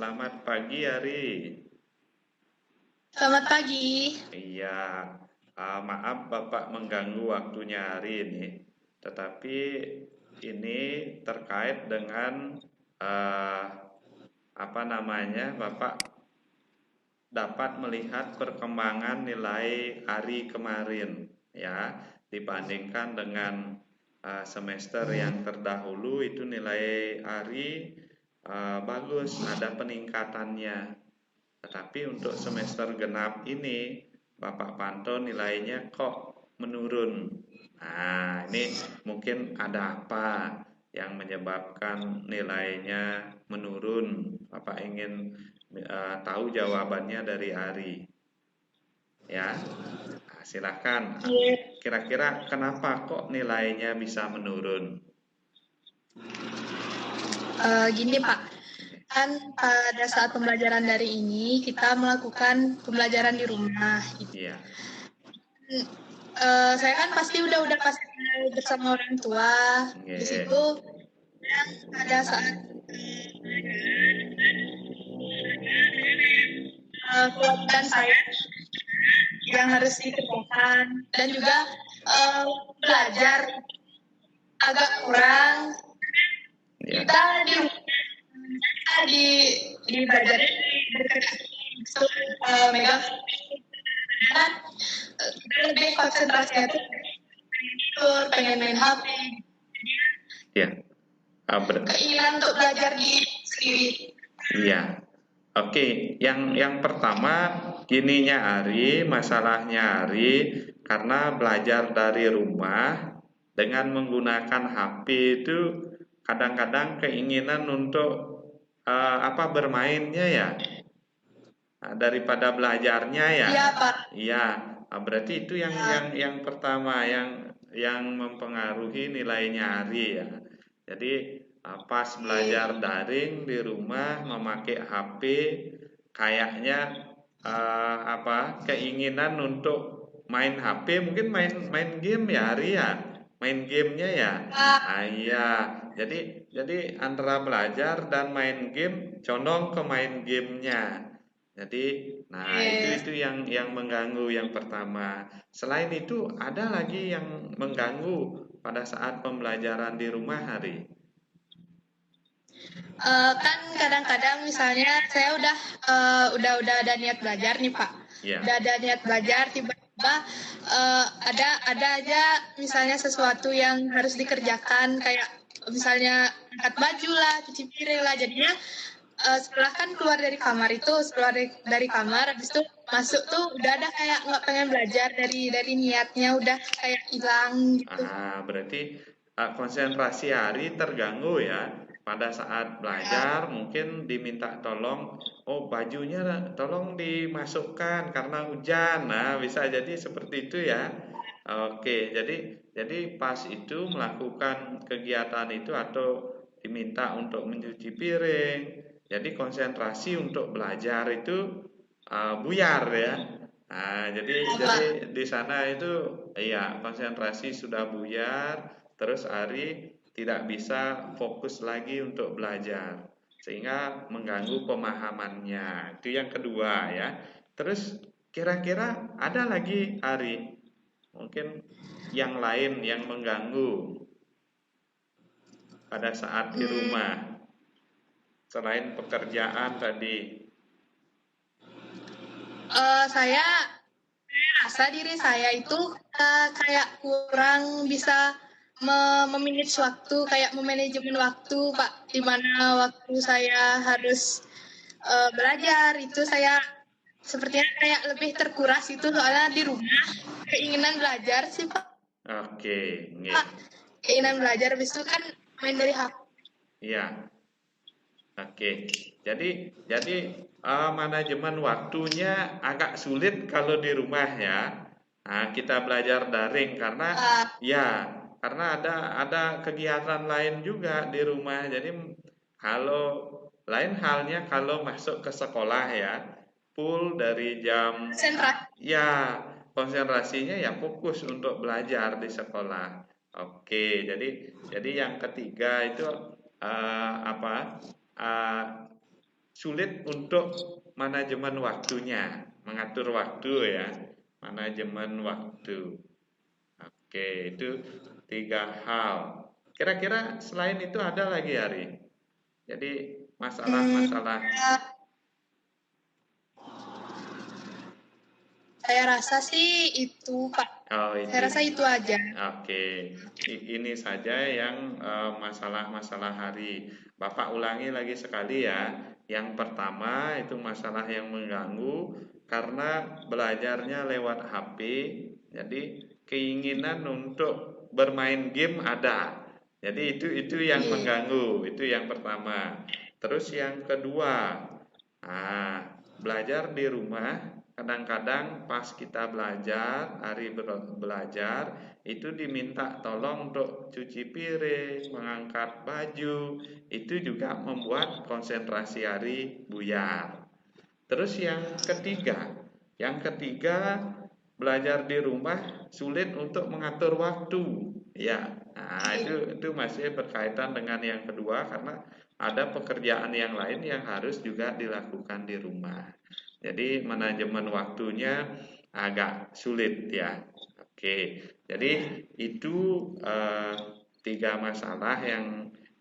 selamat pagi Ari. Selamat pagi. Iya, maaf Bapak mengganggu waktunya hari ini, tetapi ini terkait dengan eh, apa namanya, Bapak dapat melihat perkembangan nilai hari kemarin, ya, dibandingkan dengan semester yang terdahulu itu nilai hari bagus, ada peningkatannya. Tetapi untuk semester genap ini, Bapak pantau nilainya kok menurun. Nah, ini mungkin ada apa yang menyebabkan nilainya menurun. Bapak ingin tahu jawabannya dari Ari. Ya, nah, silakan. Iya. Kira-kira kenapa kok nilainya bisa menurun? Gini Pak, kan pada saat pembelajaran dari ini kita melakukan pembelajaran di rumah. Iya, Saya kan udah pasti bersama orang tua. Di nggih. situ pada saat kewajiban saya yang harus dikerjakan dan juga belajar agak kurang. Iya. Kita di belajar megang kan lebih konsentrasinya tuh tidur, pengen main HP, Iya. keinginan untuk belajar di sendiri. Iya. Oke, yang pertama gininya Ari, masalahnya Ari karena belajar dari rumah dengan menggunakan HP itu kadang-kadang keinginan untuk bermainnya ya, daripada belajarnya ya. Iya Pak. Iya, berarti itu yang pertama yang mempengaruhi nilainya Ari ya. Jadi pas belajar daring di rumah memakai HP kayaknya keinginan untuk main HP mungkin main game ya Ari ya. Main gamenya ya. Iya. Jadi antara belajar dan main game condong ke main gamenya. Jadi, nah itu yang mengganggu yang pertama. Selain itu, ada lagi yang mengganggu pada saat pembelajaran di rumah Hari. Kan kadang-kadang misalnya saya udah ada niat belajar nih Pak. Ya, Udah ada niat belajar, tiba-tiba ada aja misalnya sesuatu yang harus dikerjakan kayak misalnya angkat baju lah, cuci piring lah. Jadinya setelah kan keluar dari kamar itu, setelah dari kamar, habis itu masuk tuh udah ada kayak nggak pengen belajar dari niatnya udah kayak hilang gitu. berarti konsentrasi Hari terganggu ya. Pada saat belajar mungkin diminta tolong, oh bajunya tolong dimasukkan karena hujan. Nah, bisa jadi seperti itu ya. Oke, jadi pas itu melakukan kegiatan itu atau diminta untuk mencuci piring, jadi konsentrasi untuk belajar itu buyar ya. Nah, jadi di sana itu iya konsentrasi sudah buyar, terus Ari tidak bisa fokus lagi untuk belajar sehingga mengganggu pemahamannya. Itu yang kedua ya. Terus kira-kira ada lagi Ari mungkin yang lain yang mengganggu pada saat di rumah selain pekerjaan tadi. Saya rasa diri saya itu kayak kurang bisa memanage waktu, kayak memanajemen waktu, Pak. Di mana waktu saya harus belajar itu saya sepertinya kayak lebih terkuras itu soalnya di rumah keinginan belajar sih, Pak. Oke, nggih. Keinginan belajar habis itu kan main dari HP. Iya. Oke, jadi manajemen waktunya agak sulit kalau di rumah ya. Nah, kita belajar daring karena ya karena ada kegiatan lain juga di rumah. Jadi kalau lain halnya kalau masuk ke sekolah ya, full dari jam Konsentrasi. ya konsentrasinya ya fokus untuk belajar di sekolah. Oke, jadi yang ketiga itu apa? uh, sulit untuk manajemen waktunya, mengatur waktu ya, manajemen waktu. Oke, itu 3 hal. Kira-kira selain itu ada lagi, Ari? Jadi masalah-masalah. Saya rasa sih itu, Pak. Oh, Saya rasa itu aja. Oke, ini saja yang masalah-masalah hari. Bapak ulangi lagi sekali ya. Yang pertama itu masalah yang mengganggu karena belajarnya lewat HP. Jadi keinginan untuk bermain game ada. Jadi itu yang mengganggu, itu yang pertama. Terus yang kedua, belajar di rumah. Kadang-kadang pas kita belajar, hari belajar, itu diminta tolong untuk cuci piring, mengangkat baju, itu juga membuat konsentrasi hari buyar. Terus yang ketiga belajar di rumah sulit untuk mengatur waktu. Ya, itu masih berkaitan dengan yang kedua karena ada pekerjaan yang lain yang harus juga dilakukan di rumah. Jadi manajemen waktunya agak sulit ya. Oke, jadi itu 3 masalah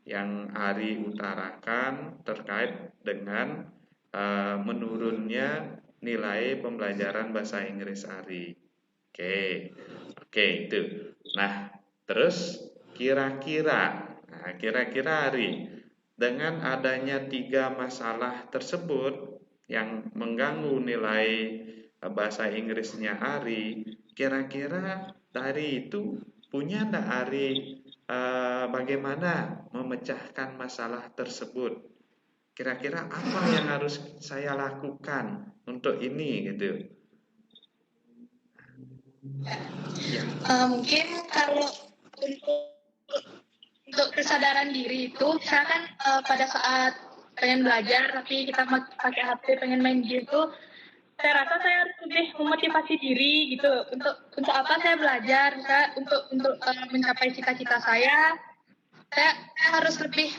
yang Ari utarakan terkait dengan menurunnya nilai pembelajaran bahasa Inggris Ari. Oke itu. Nah, terus kira-kira Ari, dengan adanya 3 masalah tersebut yang mengganggu nilai bahasa Inggrisnya Ari, kira-kira dari itu punya enggak Ari bagaimana memecahkan masalah tersebut? Kira-kira apa yang harus saya lakukan untuk ini gitu? Ya. Mungkin kalau untuk kesadaran diri itu, saya kan pada saat pengen belajar tapi kita pakai HP pengen main game itu, saya rasa saya harus lebih memotivasi diri gitu untuk apa saya belajar, saya untuk mencapai cita-cita saya harus lebih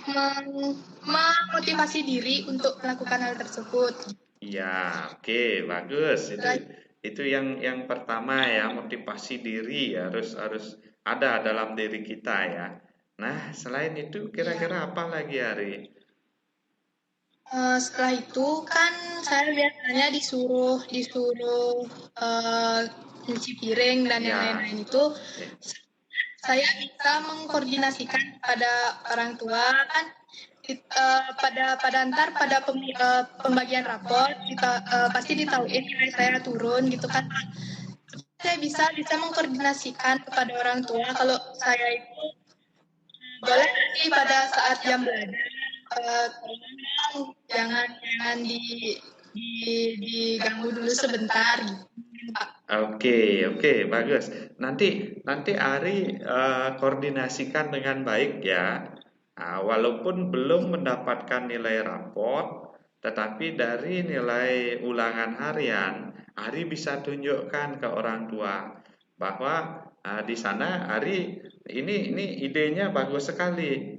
memotivasi diri untuk melakukan hal tersebut. Iya, oke, bagus. Itu yang pertama ya, motivasi diri harus ada dalam diri kita ya. Nah, selain itu kira-kira apa lagi Ari? Setelah itu kan saya biasanya disuruh nyuci piring dan yang lain-lain itu. Saya bisa mengkoordinasikan pada orang tua kan pada pembagian rapor kita pasti ditauin nilai saya turun gitu kan. Saya bisa mengkoordinasikan kepada orang tua kalau saya itu boleh nanti pada saat jam belajar jangan diganggu dulu sebentar gitu. Oke, bagus. Nanti Ari koordinasikan dengan baik ya. Walaupun belum mendapatkan nilai raport, tetapi dari nilai ulangan harian, Ari bisa tunjukkan ke orang tua bahwa di sana Ari ini idenya bagus sekali.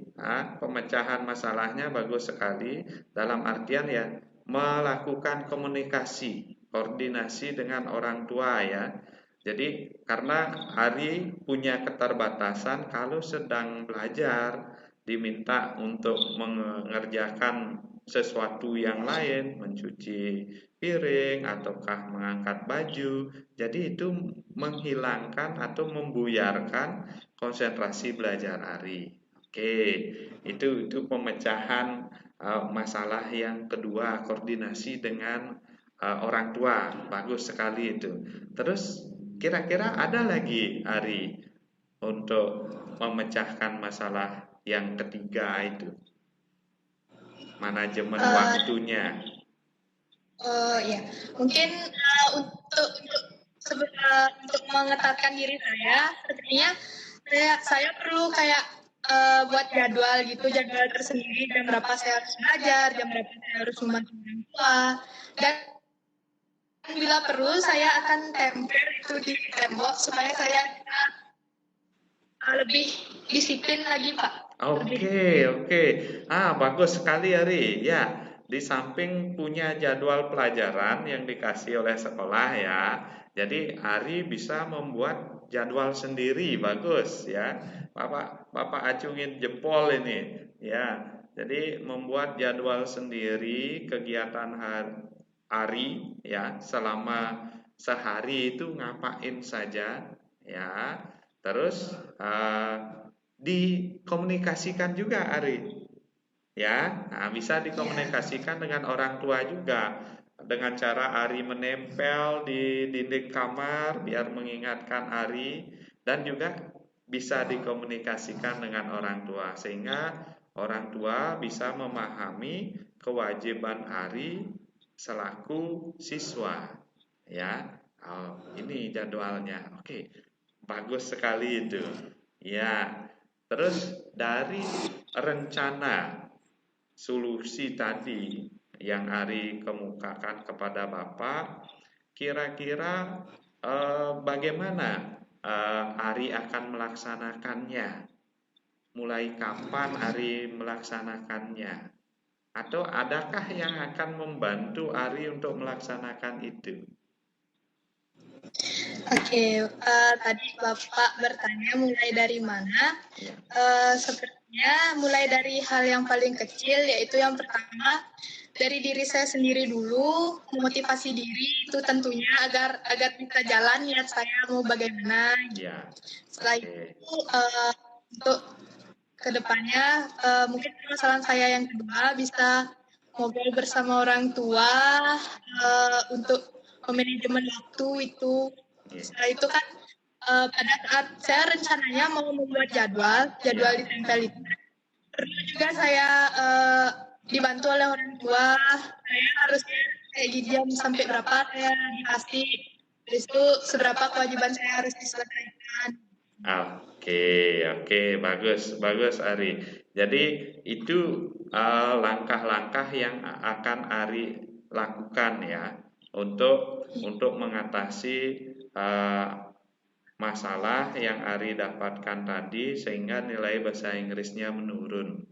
Pemecahan masalahnya bagus sekali dalam artian ya melakukan koordinasi dengan orang tua ya. Jadi karena Ari punya keterbatasan kalau sedang belajar diminta untuk mengerjakan sesuatu yang lain, mencuci piring ataukah mengangkat baju. Jadi itu menghilangkan atau membuyarkan konsentrasi belajar Ari. Oke, itu pemecahan masalah yang kedua, koordinasi dengan orang tua. Bagus sekali itu. Terus kira-kira ada lagi Ari untuk memecahkan masalah yang ketiga itu, manajemen waktunya. Ya, mungkin untuk mengetatkan diri saya, sepertinya saya perlu kayak buat jadwal tersendiri, jam berapa saya harus belajar, jam berapa saya harus membantu orang tua, dan bila perlu saya akan tempel itu di tembok supaya saya lebih disiplin lagi Pak. Oke. Bagus sekali Ari. Ya, di samping punya jadwal pelajaran yang dikasih oleh sekolah ya, jadi Ari bisa membuat jadwal sendiri, bagus ya. Bapak acungin jempol ini ya. Jadi membuat jadwal sendiri kegiatan Ari ya selama sehari itu ngapain saja ya. Terus dikomunikasikan juga Ari ya. Nah, bisa Iya. dikomunikasikan dengan orang tua juga dengan cara Ari menempel di dinding kamar biar mengingatkan Ari dan juga bisa dikomunikasikan dengan orang tua sehingga orang tua bisa memahami kewajiban Ari selaku siswa ya. Oh, ini jadwalnya. Oke, bagus sekali itu. Ya. Terus dari rencana solusi tadi yang Ari kemukakan kepada Bapak, kira-kira bagaimana Ari akan melaksanakannya? Mulai kapan Ari melaksanakannya? Atau adakah yang akan membantu Ari untuk melaksanakan itu? Oke, tadi Bapak bertanya mulai dari mana? Ya. Sepertinya mulai dari hal yang paling kecil, yaitu yang pertama dari diri saya sendiri dulu, memotivasi diri itu tentunya agar bisa jalan niat saya mau bagaimana. Ya. Setelah Oke. itu untuk kedepannya mungkin permasalahan saya yang kedua bisa ngobrol bersama orang tua untuk manajemen waktu itu. Ya. Setelah itu kan pada saat saya rencananya mau membuat jadwal Ya. ditempel itu, perlu juga saya dibantu oleh orang tua. Saya harusnya kayak di jam sampai berapa saya dikasih, habis itu seberapa kewajiban saya harus diselesaikan. Oke, bagus Ari. Jadi itu langkah-langkah yang akan Ari lakukan ya untuk mengatasi masalah yang Ari dapatkan tadi sehingga nilai bahasa Inggrisnya menurun.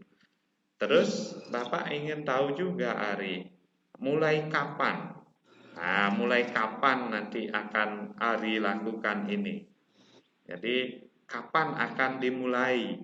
Terus Bapak ingin tahu juga Ari, mulai kapan? Nah, mulai kapan nanti akan Ari lakukan ini? Jadi kapan akan dimulai?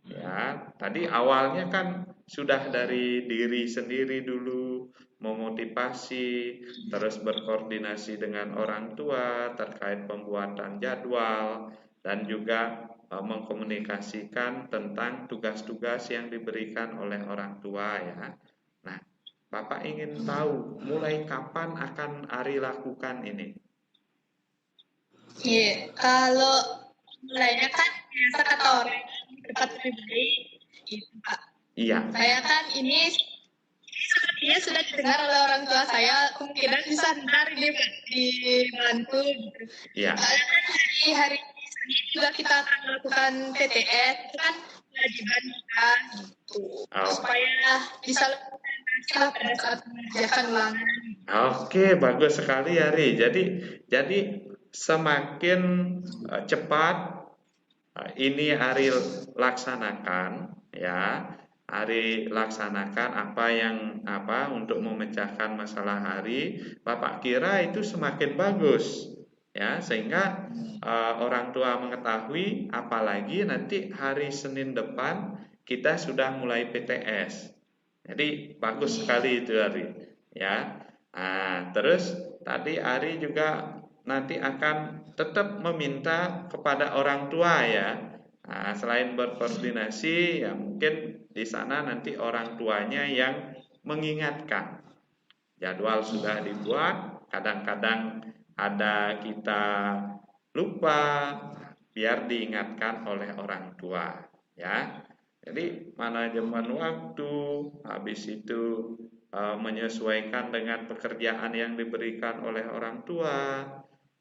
Ya, tadi awalnya kan sudah dari diri sendiri dulu, memotivasi, terus berkoordinasi dengan orang tua terkait pembuatan jadwal, dan juga mengkomunikasikan tentang tugas-tugas yang diberikan oleh orang tua ya. Nah, Bapak ingin tahu mulai kapan akan Ari lakukan ini? Iya, kalau mulainya kan biasa kata orang dekat pribadi, gitu Pak. Iya. Saya kan ini sepertinya sudah didengar oleh orang tua saya, kemungkinan bisa ntar dibantu gitu. Iya. Soalnya kan hari Senin juga kita akan melakukan PTS, itu kan kewajiban kita gitu. Supaya bisa lebih lah pada saat mengerjakan ulangan. Oke, bagus sekali Ari. Jadi semakin cepat ini Ari laksanakan ya. Ari laksanakan apa untuk memecahkan masalah Ari, Bapak kira itu semakin bagus ya, sehingga orang tua mengetahui apalagi nanti hari Senin depan kita sudah mulai PTS. Jadi bagus sekali itu Ari ya. Nah, terus tadi Ari juga nanti akan tetap meminta kepada orang tua ya. Nah, selain berkoordinasi ya mungkin di sana nanti orang tuanya yang mengingatkan. Jadwal sudah dibuat, kadang-kadang ada kita lupa, biar diingatkan oleh orang tua ya. Jadi manajemen waktu, habis itu menyesuaikan dengan pekerjaan yang diberikan oleh orang tua,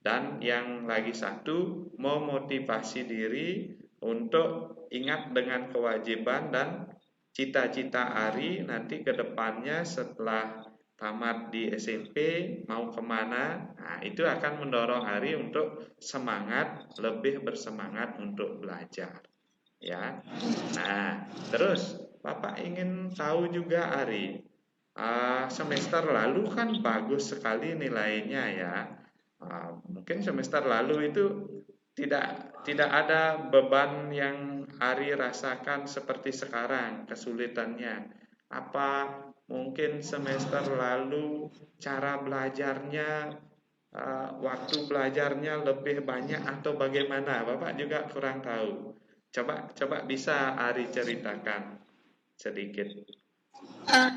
dan yang lagi satu memotivasi diri untuk ingat dengan kewajiban dan cita-cita Ari nanti ke depannya setelah tamat di SMP mau kemana. Nah, itu akan mendorong Ari untuk lebih bersemangat untuk belajar ya. Nah, terus Bapak ingin tahu juga Ari, semester lalu kan bagus sekali nilainya ya. Mungkin semester lalu itu tidak ada beban yang Ari rasakan seperti sekarang kesulitannya. Apa mungkin semester lalu cara belajarnya, waktu belajarnya lebih banyak atau bagaimana? Bapak juga kurang tahu. Coba bisa Ari ceritakan sedikit. Uh,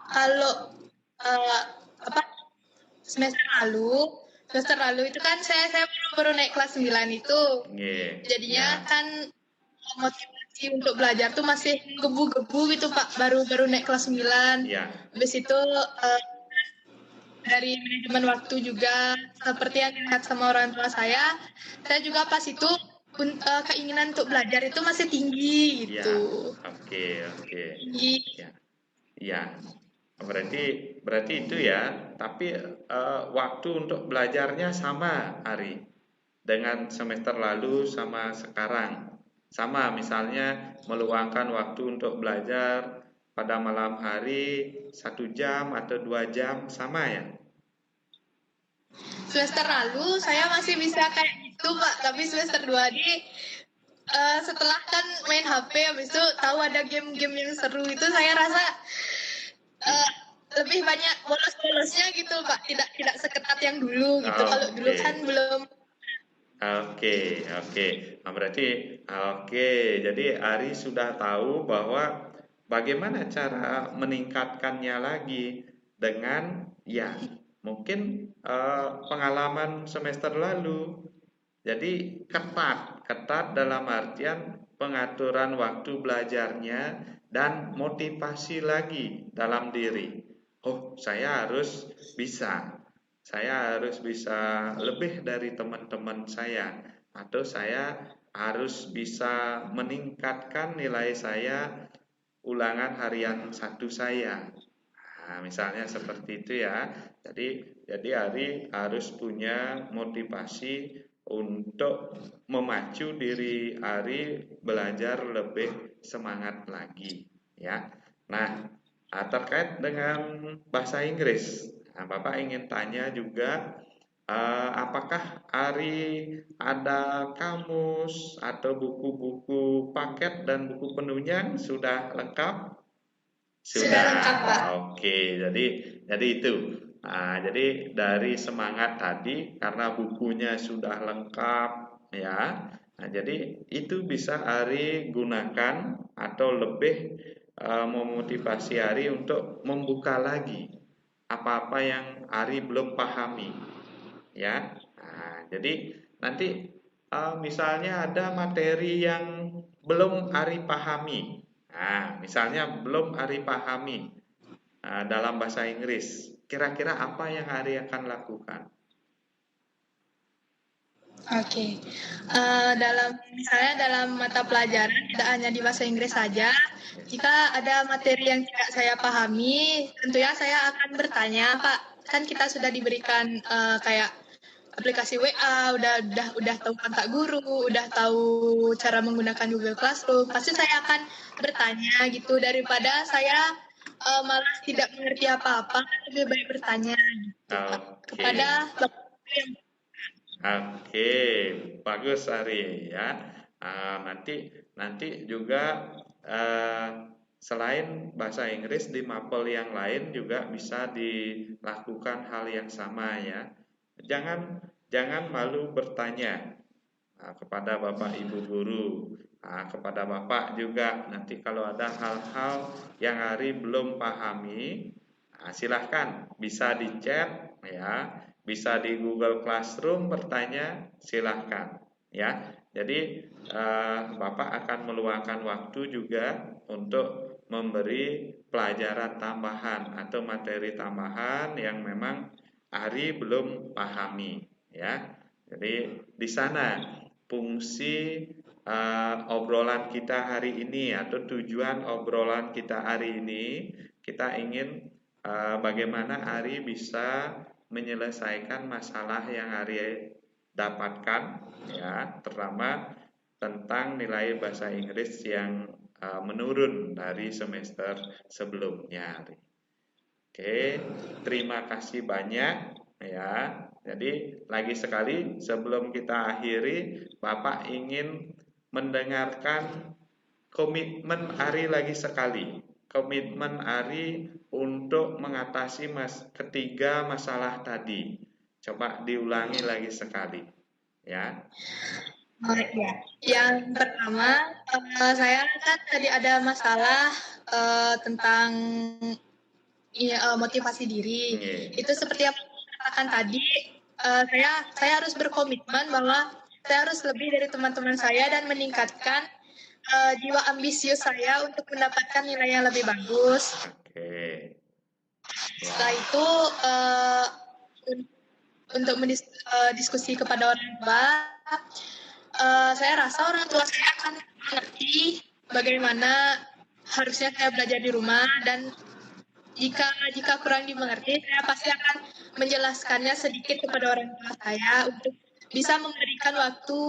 kalau uh, apa semester lalu itu kan saya baru naik kelas 9 itu. Nggih, Jadinya ya, kan motivasi untuk belajar tuh masih gebu-gebu gitu Pak, baru naik kelas 9. ya, Habis itu dari manajemen waktu juga seperti yang dilihat sama orang tua saya juga pas itu keinginan untuk belajar itu masih tinggi ya. gitu. Oke, oke. Tinggi. Ya, ya. Berarti itu ya. Tapi waktu untuk belajarnya sama, Ari, dengan semester lalu sama sekarang. Sama, misalnya meluangkan waktu untuk belajar pada malam hari 1 jam atau 2 jam, sama ya? Semester lalu saya masih bisa kayak gitu Pak, tapi semester 2 ini setelah kan main HP habis itu tahu ada game-game yang seru itu saya rasa lebih banyak bolos-bolosnya gitu Pak, tidak seketat yang dulu gitu. Kalau dulu Oke. kan belum. Oke, oke. Nah, berarti oke. Jadi Ari sudah tahu bahwa bagaimana cara meningkatkannya lagi dengan ya mungkin pengalaman semester lalu. Jadi ketat dalam artian pengaturan waktu belajarnya dan motivasi lagi dalam diri. Oh, saya harus bisa lebih dari teman-teman saya, atau saya harus bisa meningkatkan nilai saya ulangan harian satu saya. Nah, misalnya seperti itu ya. Jadi Ari harus punya motivasi untuk memacu diri Ari belajar lebih semangat lagi, ya. Nah, terkait dengan bahasa Inggris, nah, Bapak ingin tanya juga, apakah Ari ada kamus atau buku-buku paket dan buku penunjang sudah lengkap? Sudah Sudah. lengkap Pak. Oke, jadi itu. Jadi dari semangat tadi karena bukunya sudah lengkap ya. Nah, jadi itu bisa Ari gunakan atau lebih memotivasi Ari untuk membuka lagi apa-apa yang Ari belum pahami ya. Jadi nanti misalnya ada materi yang belum Ari pahami. Nah, misalnya belum Ari pahami dalam bahasa Inggris. Kira-kira apa yang Ari akan lakukan? Oke. Misalnya dalam mata pelajaran tidak hanya di bahasa Inggris saja, jika ada materi yang tidak saya pahami, tentunya saya akan bertanya, Pak. Kan kita sudah diberikan kayak aplikasi WA, udah tahu kontak guru, udah tahu cara menggunakan Google Classroom. Pasti saya akan bertanya gitu daripada saya malah tidak mengerti apa-apa, lebih baik bertanya gitu, Pak, Oke. kepada yang. Oke, bagus Ari ya. Nanti juga selain bahasa Inggris di mapel yang lain juga bisa dilakukan hal yang sama ya. Jangan malu bertanya kepada Bapak Ibu guru, kepada Bapak juga nanti kalau ada hal-hal yang Ari belum pahami, silahkan bisa di chat ya, bisa di Google Classroom bertanya, silahkan ya. Jadi Bapak akan meluangkan waktu juga untuk memberi pelajaran tambahan atau materi tambahan yang memang Ari belum pahami ya. Jadi di sana fungsi obrolan kita hari ini atau tujuan obrolan kita hari ini, kita ingin bagaimana Ari bisa menyelesaikan masalah yang Ari dapatkan ya, terutama tentang nilai bahasa Inggris yang menurun dari semester sebelumnya Ari. Oke, terima kasih banyak ya. Jadi lagi sekali sebelum kita akhiri, Bapak ingin mendengarkan komitmen Ari lagi sekali. Komitmen Ari untuk mengatasi ketiga masalah tadi. Coba diulangi lagi sekali ya. Oh iya. Yang pertama, saya kan tadi ada masalah tentang motivasi diri. Nggih. Itu seperti yang saya katakan tadi, saya harus berkomitmen bahwa saya harus lebih dari teman-teman saya dan meningkatkan jiwa ambisius saya untuk mendapatkan nilai yang lebih bagus. Oke. Setelah Ya. itu untuk diskusi kepada orang tua, saya rasa orang tua saya akan mengerti bagaimana harusnya saya belajar di rumah, dan jika kurang dimengerti, saya pasti akan menjelaskannya sedikit kepada orang tua saya untuk bisa memberikan waktu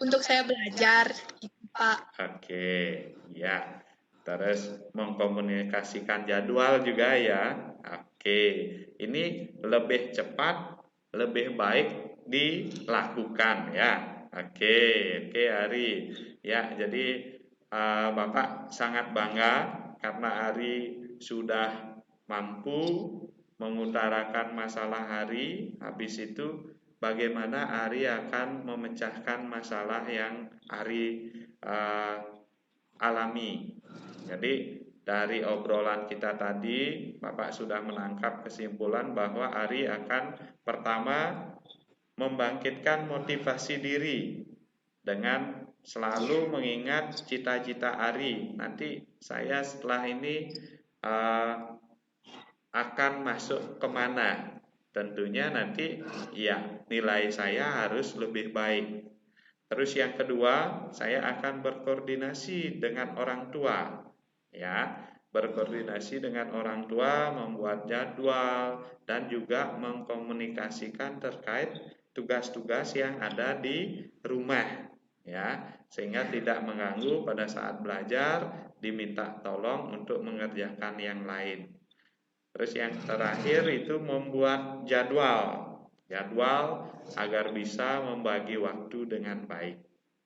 untuk saya belajar, gitu, Pak. Oke, ya. Terus mengkomunikasikan jadwal juga ya. Oke, ini lebih cepat, lebih baik dilakukan ya. Oke, oke Ari. Ya, jadi Bapak sangat bangga karena Ari sudah mampu mengutarakan masalah Ari. Habis itu bagaimana Ari akan memecahkan masalah yang Ari alami. Jadi dari obrolan kita tadi, Bapak sudah menangkap kesimpulan bahwa Ari akan pertama membangkitkan motivasi diri dengan selalu mengingat cita-cita Ari. Nanti saya setelah ini akan masuk kemana? Tentunya nanti ya nilai saya harus lebih baik. Terus yang kedua, saya akan berkoordinasi dengan orang tua. Ya, berkoordinasi dengan orang tua, membuat jadwal dan juga mengkomunikasikan terkait tugas-tugas yang ada di rumah. Ya, sehingga tidak mengganggu pada saat belajar, diminta tolong untuk mengerjakan yang lain. Terus yang terakhir itu membuat jadwal. Jadwal agar bisa membagi waktu dengan baik.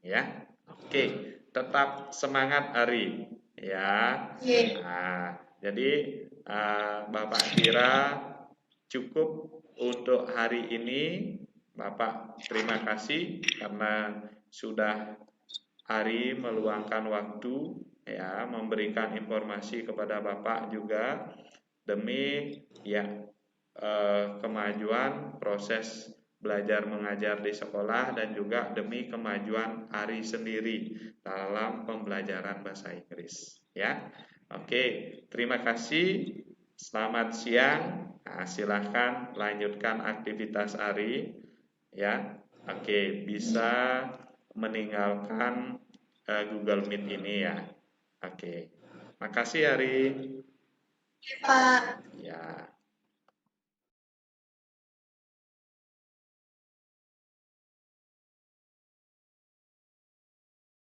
Ya. Oke, tetap semangat Ari. Ya. Oke. Nah, jadi Bapak kira cukup untuk hari ini. Bapak terima kasih karena sudah Ari meluangkan waktu ya memberikan informasi kepada Bapak juga demi ya kemajuan proses belajar mengajar di sekolah dan juga demi kemajuan Ari sendiri dalam pembelajaran bahasa Inggris ya. Oke, terima kasih. Selamat siang. Nah, silahkan lanjutkan aktivitas Ari ya. Oke, bisa meninggalkan Google Meet ini ya. Oke. Makasih Ari. Pak. Ya.